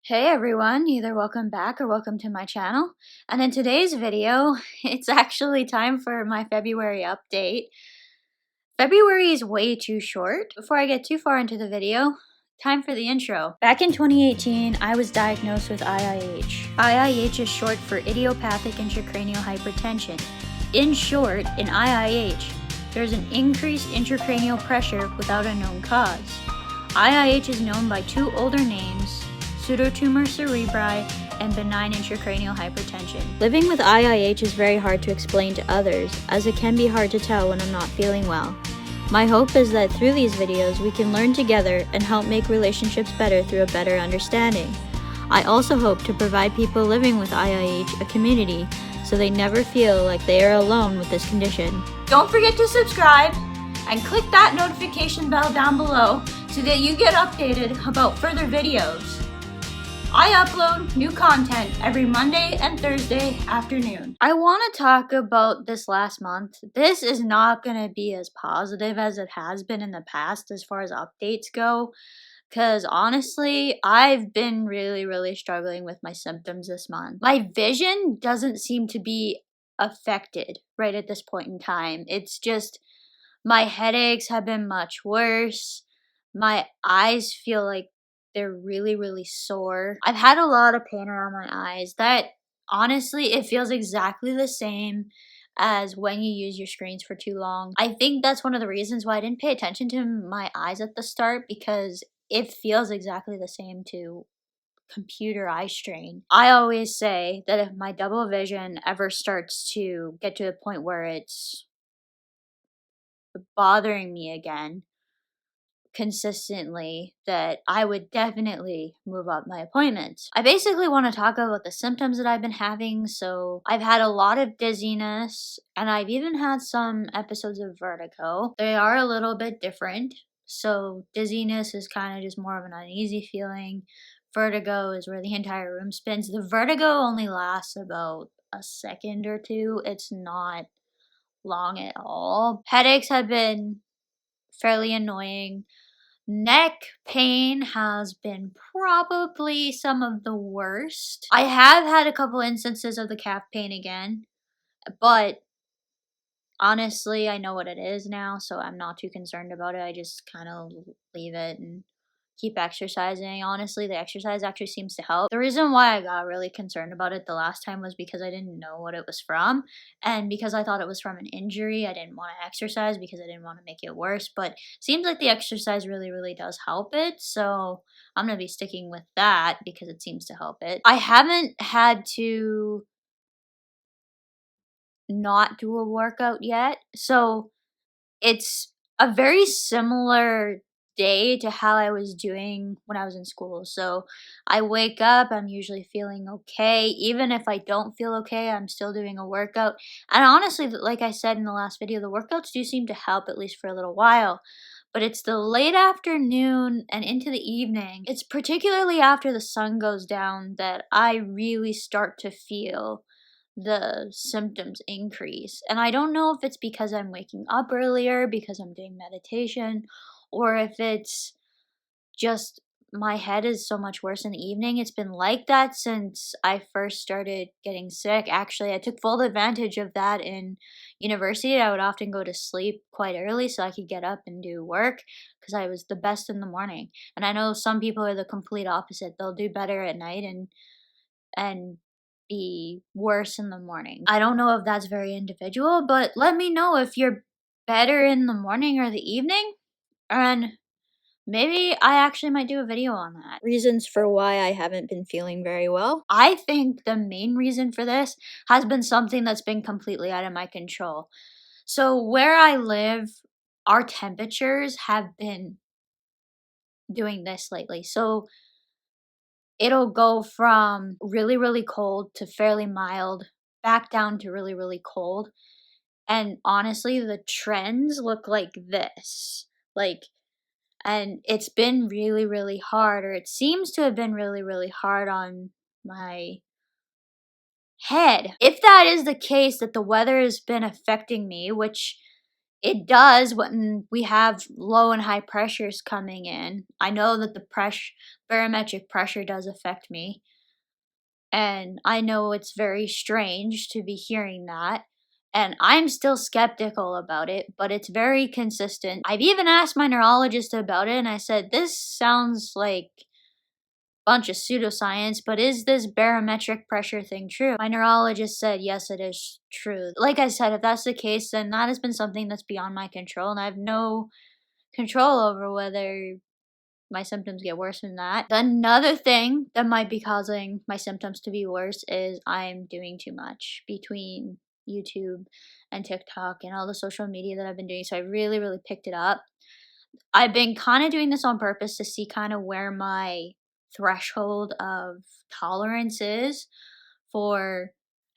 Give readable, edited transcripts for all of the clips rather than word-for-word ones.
Hey everyone, either welcome back or welcome to my channel. And in today's video, it's actually time for my February update. February is way too short. Before I get too far into the video, time for the intro. Back in 2018, I was diagnosed with IIH. IIH is short for idiopathic intracranial hypertension. In short, in IIH, there's an increased intracranial pressure without a known cause. IIH is known by two older names, pseudotumor cerebri, and benign intracranial hypertension. Living with IIH is very hard to explain to others, as it can be hard to tell when I'm not feeling well. My hope is that through these videos we can learn together and help make relationships better through a better understanding. I also hope to provide people living with IIH a community so they never feel like they are alone with this condition. Don't forget to subscribe and click that notification bell down below so that you get updated about further videos. I upload new content every Monday and Thursday afternoon. I want to talk about this last month. This is not going to be as positive as it has been in the past as far as updates go, because honestly, I've been really struggling with my symptoms this month. My vision doesn't seem to be affected right at this point in time. It's just my headaches have been much worse. My eyes feel like they're really sore. I've had a lot of pain around my eyes that honestly, it feels exactly the same as when you use your screens for too long. I think that's one of the reasons why I didn't pay attention to my eyes at the start, because it feels exactly the same to computer eye strain. I always say that if my double vision ever starts to get to a point where it's bothering me again consistently, that I would definitely move up my appointments. I basically want to talk about the symptoms that I've been having. So I've had a lot of dizziness, and I've even had some episodes of vertigo. They are a little bit different. So dizziness is kind of just more of an uneasy feeling. Vertigo is where the entire room spins. The vertigo only lasts about a second or two. It's not long at all. Headaches have been fairly annoying. Neck pain has been probably some of the worst. I have had a couple instances of the calf pain again, but honestly, I know what it is now, so I'm not too concerned about it. I just kind of leave it and keep exercising. Honestly, the exercise actually seems to help. The reason why I got really concerned about it the last time was because I didn't know what it was from, and because I thought it was from an injury. I didn't want to exercise because I didn't want to make it worse, but seems like the exercise really does help it, so I'm going to be sticking with that because it seems to help it. I haven't had to not do a workout yet, so it's a very similar day to how I was doing when I was in school. So I wake up, I'm usually feeling okay. Even if I don't feel okay, I'm still doing a workout. And honestly, like I said in the last video, the workouts do seem to help, at least for a little while. But it's the late afternoon and into the evening, it's particularly after the sun goes down, that I really start to feel the symptoms increase. And I don't know if it's because I'm waking up earlier, because I'm doing meditation, or if it's just my head is so much worse in the evening. It's been like that since I first started getting sick. Actually, I took full advantage of that in university. I would often go to sleep quite early so I could get up and do work because I was the best in the morning. And I know some people are the complete opposite. They'll do better at night and be worse in the morning. I don't know if that's very individual, but let me know if you're better in the morning or the evening, and maybe I actually might do a video on that. Reasons for why I haven't been feeling very well. I think the main reason for this has been something that's been completely out of my control. So where I live, our temperatures have been doing this lately. So it'll go from really cold to fairly mild, back down to really cold. And honestly, the trends look like this. And it's been really hard, or it seems to have been really hard on my head. If that is the case, that the weather has been affecting me, which It does when we have low and high pressures coming in. I know that the barometric pressure does affect me, and I know it's very strange to be hearing that. And I'm still skeptical about it, but it's very consistent. I've even asked my neurologist about it, and I said, this sounds like a bunch of pseudoscience, but is this barometric pressure thing true? My neurologist said, yes, it is true. Like I said, if that's the case, then that has been something that's beyond my control, and I have no control over whether my symptoms get worse than that. Another thing that might be causing my symptoms to be worse is I'm doing too much between YouTube and TikTok and all the social media that I've been doing. So I really, really picked it up. I've been kind of doing this on purpose to see kind of where my threshold of tolerance is for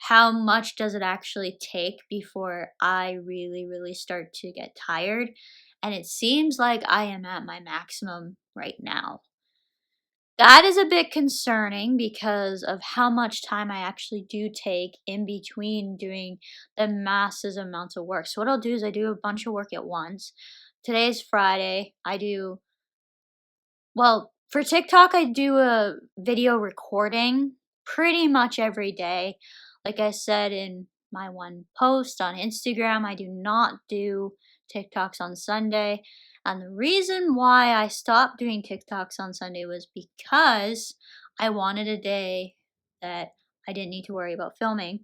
how much does it actually take before I really, really start to get tired. And it seems like I am at my maximum right now. That is a bit concerning because of how much time I actually do take in between doing the massive amounts of work. So what I'll do is I do a bunch of work at once. Today's Friday. Well, for TikTok, I do a video recording pretty much every day. Like I said in my one post on Instagram, I do not do TikToks on Sunday. And the reason why I stopped doing TikToks on Sunday was because I wanted a day that I didn't need to worry about filming.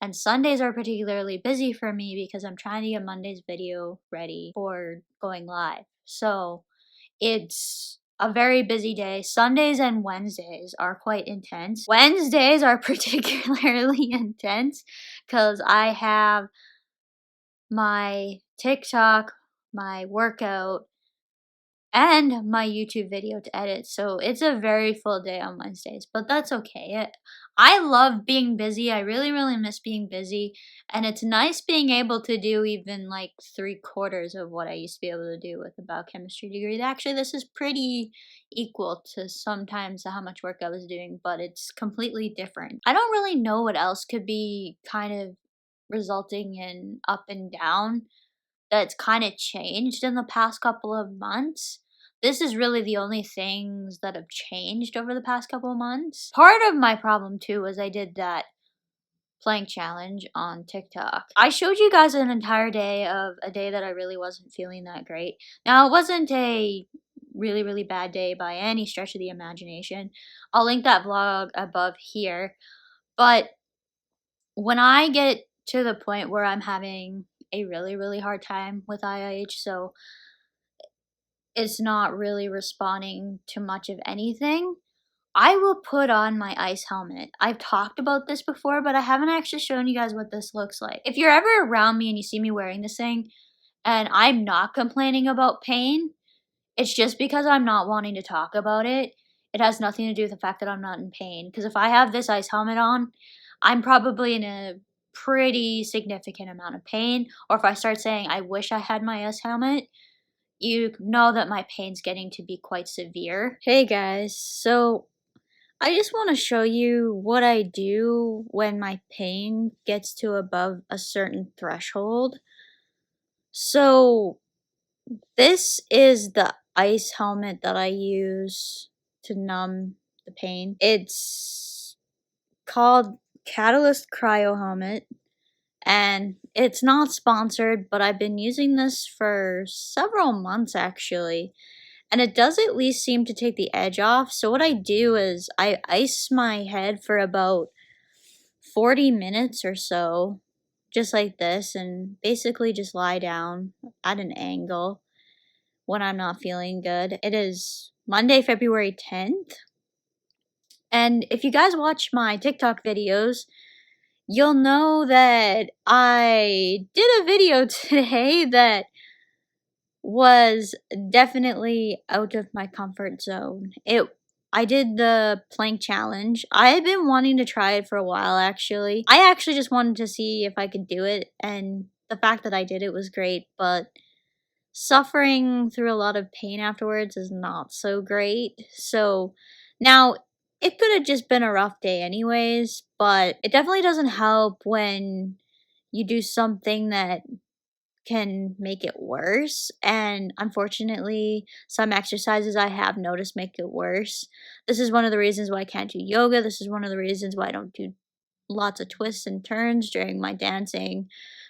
And Sundays are particularly busy for me because I'm trying to get Monday's video ready for going live. So it's a very busy day. Sundays and Wednesdays are quite intense. Wednesdays are particularly intense because I have my TikTok, my workout, and my YouTube video to edit. So it's a very full day on Wednesdays, but that's okay. I love being busy. I really, really miss being busy. And it's nice being able to do even like 3/4 of what I used to be able to do with a biochemistry degree. Actually, this is pretty equal to sometimes how much work I was doing, but it's completely different. I don't really know what else could be kind of resulting in up and down that's kind of changed in the past couple of months. This is really the only things that have changed over the past couple of months. Part of my problem too was I did that plank challenge on TikTok. I showed you guys an entire day of a day that I really wasn't feeling that great. Now, it wasn't a really, really bad day by any stretch of the imagination. I'll link that vlog above here. But when I get to the point where I'm having a really, really hard time with IIH, so it's not really responding to much of anything, I will put on my ice helmet. I've talked about this before, but I haven't actually shown you guys what this looks like. If you're ever around me and you see me wearing this thing, and I'm not complaining about pain, it's just because I'm not wanting to talk about it. It has nothing to do with the fact that I'm not in pain. Because if I have this ice helmet on, I'm probably in a pretty significant amount of pain. Or if I start saying, I wish I had my ice helmet, you know that my pain's getting to be quite severe. Hey guys, so I just want to show you what I do when my pain gets to above a certain threshold. So this is the ice helmet that I use to numb the pain. It's called Catalyst Cryo Helmet, and it's not sponsored, but I've been using this for several months actually. And it does at least seem to take the edge off. So what I do is I ice my head for about 40 minutes or so, just like this, and basically just lie down at an angle when I'm not feeling good. It is Monday, February 10th. And if you guys watch my TikTok videos, you'll know that I did a video today that was definitely out of my comfort zone. I did the plank challenge. I had been wanting to try it for a while actually. I actually just wanted to see if I could do it, and the fact that I did it was great, but suffering through a lot of pain afterwards is not so great. So now it could have just been a rough day anyways, but it definitely doesn't help when you do something that can make it worse, and unfortunately, some exercises I have noticed make it worse. This is one of the reasons why I can't do yoga. This is one of the reasons why I don't do lots of twists and turns during my dancing.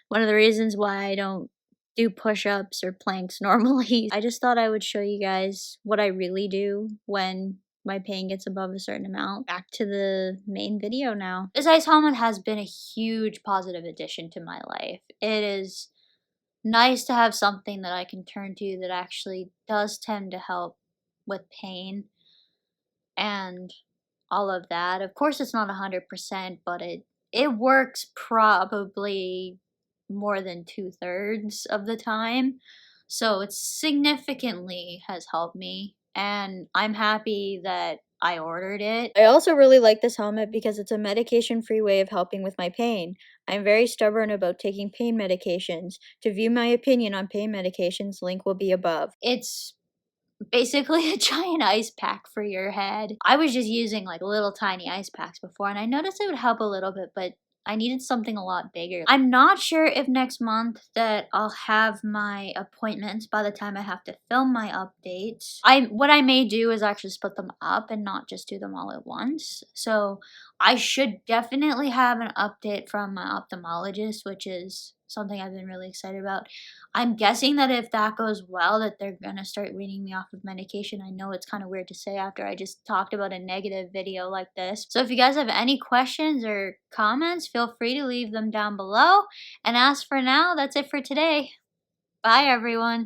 One of the reasons why I don't do push-ups or planks normally. I just thought I would show you guys what I really do when my pain gets above a certain amount. Back to the main video now. This ice helmet has been a huge positive addition to my life. It is nice to have something that I can turn to that actually does tend to help with pain and all of that. Of course, it's not 100%, but it works probably more than 2/3 of the time. So it significantly has helped me, and I'm happy that I ordered it. I also really like this helmet because it's a medication-free way of helping with my pain. I'm very stubborn about taking pain medications. To view my opinion on pain medications, link will be above. It's basically a giant ice pack for your head. I was just using like little tiny ice packs before, and I noticed it would help a little bit, but I needed something a lot bigger. I'm not sure if next month that I'll have my appointments by the time I have to film my updates. What I may do is actually split them up and not just do them all at once. So I should definitely have an update from my ophthalmologist, which is something I've been really excited about. I'm guessing that if that goes well, that they're gonna start weaning me off of medication. I know it's kind of weird to say after I just talked about a negative video like this. So if you guys have any questions or comments, feel free to leave them down below. And as for now, that's it for today. Bye, everyone.